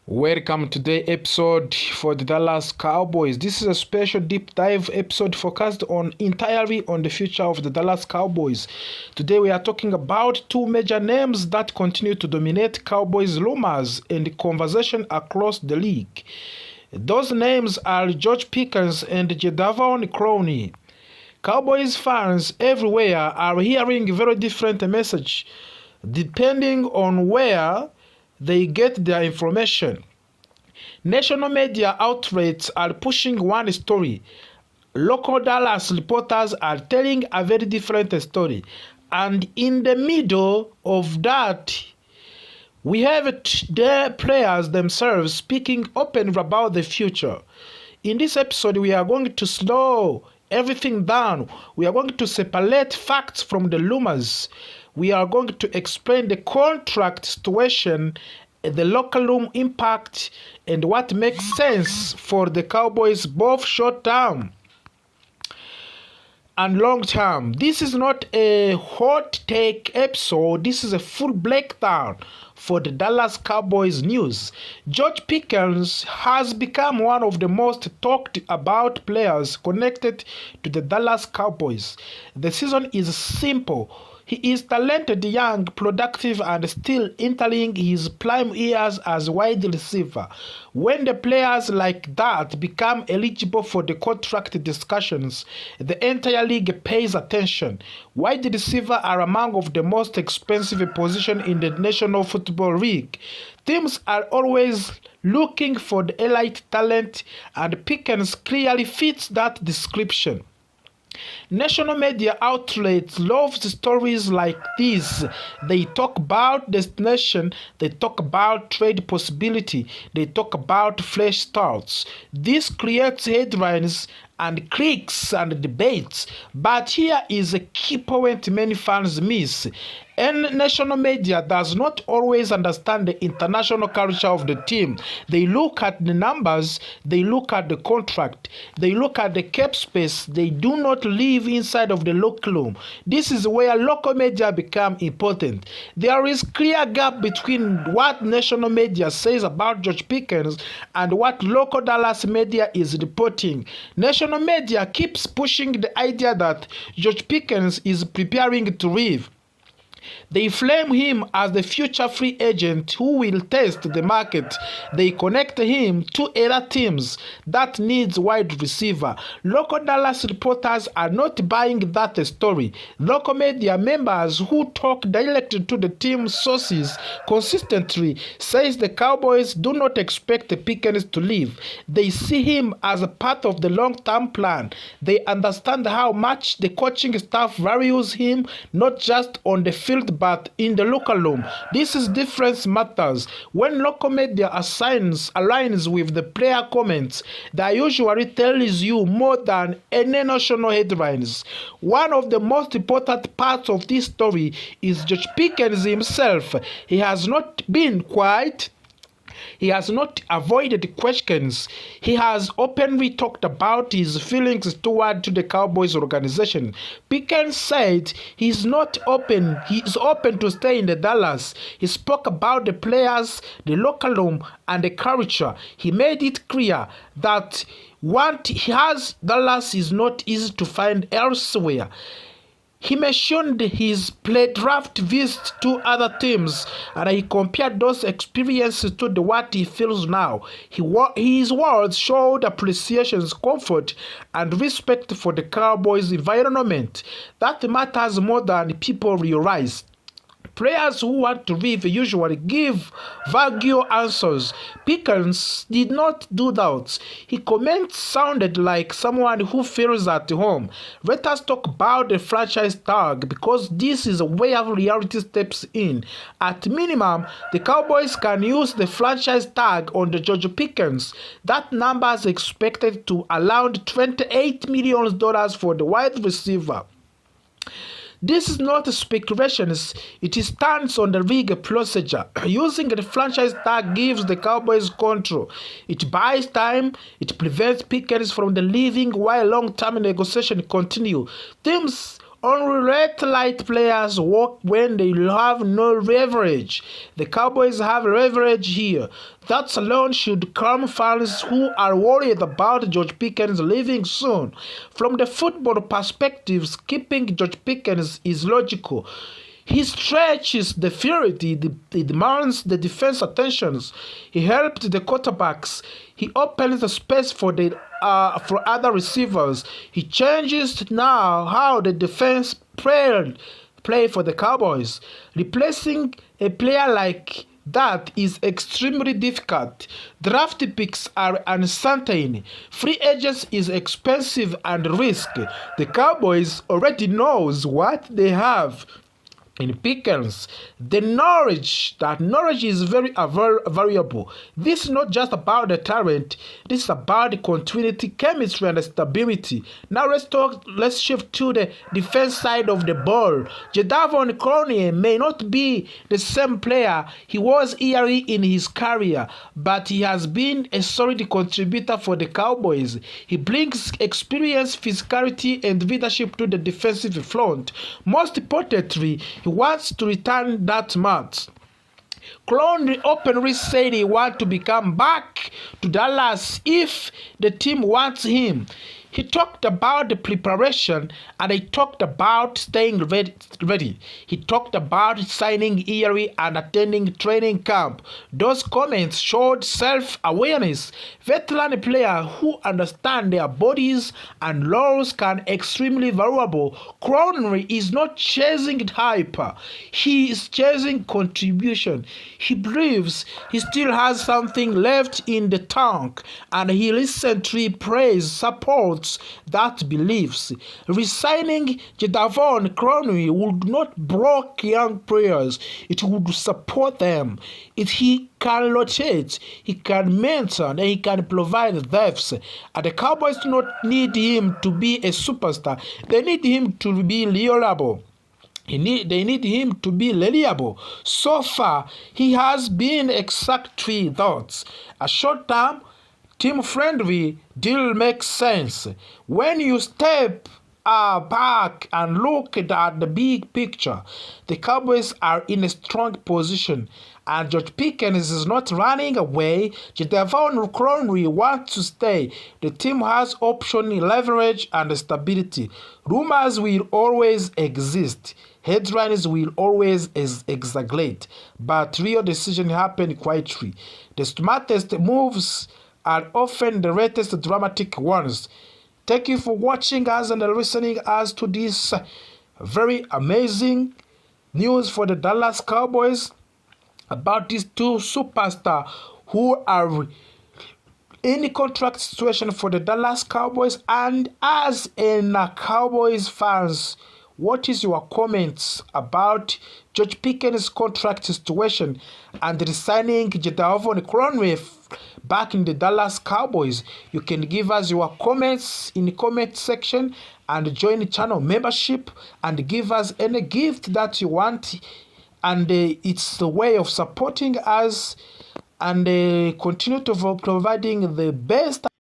Welcome to today's episode for the Dallas Cowboys. This is a special deep dive episode focused entirely on the future of the Dallas Cowboys. Today we are talking about two major names that continue to dominate Cowboys rumors and conversation across the league. Those names are George Pickens and Jadeveon Clowney. Cowboys fans everywhere are hearing very different messages depending on where they get their information. National media outlets are pushing one story. Local Dallas reporters are telling a very different story. And in the middle of that, we have the players themselves speaking openly about the future. In this episode, we are going to slow everything down. We are going to separate facts from the rumors. We are going to explain the contract situation, the locker room impact, and what makes sense for the Cowboys both short term and long term. This is not a hot take episode. This is a full breakdown for the Dallas Cowboys news. George Pickens has become one of the most talked about players connected to the Dallas Cowboys. The season is simple. He is talented, young, productive, and still entering his prime years as wide receiver. When the players like that become eligible for the contract discussions, the entire league pays attention. Wide receivers are among of the most expensive positions in the National Football League. Teams are always looking for the elite talent, and Pickens clearly fits that description. National media outlets love stories like this. They talk about destination, they talk about trade possibility, they talk about fresh starts. This creates headlines and clicks and debates. But here is a key point many fans miss. And national media does not always understand the international culture of the team. They look at the numbers, they look at the contract, they look at the cap space. They do not live inside of the locker room. This is where local media become important. There is clear gap between what national media says about George Pickens and what local Dallas media is reporting. National media keeps pushing the idea that George Pickens is preparing to leave. They flame him as the future free agent who will test the market. They connect him to other teams that needs wide receiver. Local Dallas reporters are not buying that story. Local media members who talk directly to the team sources consistently says the Cowboys do not expect the Pickens to leave. They see him as a part of the long-term plan. They understand how much the coaching staff values him, not just on the field but in the local room. This is difference matters. When local media aligns with the player comments, that usually tells you more than any national headlines. One of the most important parts of this story is George Pickens himself. He has not been quiet. He has not avoided questions. He has openly talked about his feelings toward the Cowboys organization. Pickens said he is open to stay in the Dallas. He spoke about the players, the locker room, and the culture. He made it clear that what he has Dallas is not easy to find elsewhere. He mentioned his pre-draft visit to other teams, and he compared those experiences to what he feels now. His words showed appreciation, comfort, and respect for the Cowboys' environment. That matters more than people realize. Players who want to leave usually give vague answers. Pickens did not do that. His comments sounded like someone who feels at home. Let us talk about the franchise tag because this is where reality steps in. At minimum, the Cowboys can use the franchise tag on the George Pickens. That number is expected to around $28 million for the wide receiver. This is not speculations, it stands on the league procedure. Using the franchise tag gives the Cowboys control. It buys time, it prevents Pickens from leaving while long-term negotiations continue. Teams Only red light players work when they have no leverage. The Cowboys have leverage here. That alone should calm fans who are worried about George Pickens leaving soon. From the football perspective, keeping George Pickens is logical. He stretches the field, he demands the defense attentions, he helped the quarterbacks, he opens the space for other receivers. He changes now how the defense play for the Cowboys. Replacing a player like that is extremely difficult. Draft picks are uncertain. Free agents is expensive and risky. The Cowboys already knows what they have in Pickens. The knowledge is very variable. This is not just about the talent, this is about the continuity, chemistry, and stability. Now let's shift to the defense side of the ball. Jadeveon Clowney may not be the same player he was early in his career, but he has been a solid contributor for the Cowboys. He brings experience, physicality, and leadership to the defensive front. Most importantly, he wants to return that much. Clowney openly said he wants to come back to Dallas if the team wants him. He talked about the preparation and he talked about staying ready. He talked about signing early and attending training camp. Those comments showed self-awareness. Veteran players who understand their bodies and roles can extremely valuable. Clowney is not chasing hype. He is chasing contribution. He believes he still has something left in the tank, and he recently praised support that beliefs. Resigning Jadeveon Clowney would not block young players, it would support them. He can rotate, he can mentor, and he can provide depth. And the Cowboys do not need him to be a superstar, they need him to be reliable. They need him to be reliable. So far, he has been exactly that. A short-term, team-friendly deal makes sense. When you step back and look at the big picture, the Cowboys are in a strong position, and George Pickens is not running away. Jadeveon Clowney wants to stay. The team has option, leverage, and stability. Rumors will always exist. Headlines will always exaggerate, but real decisions happen quietly. The smartest moves are often the latest dramatic ones. Thank you for watching us and listening us to this very amazing news for the Dallas Cowboys about these two superstars who are in the contract situation for the Dallas Cowboys. And as in Cowboys fans, what is your comments about George Pickens' contract situation and resigning Jadeveon Clowney back in the Dallas Cowboys? You can give us your comments in the comment section and join the channel membership and give us any gift that you want. And it's the way of supporting us and continue to providing the best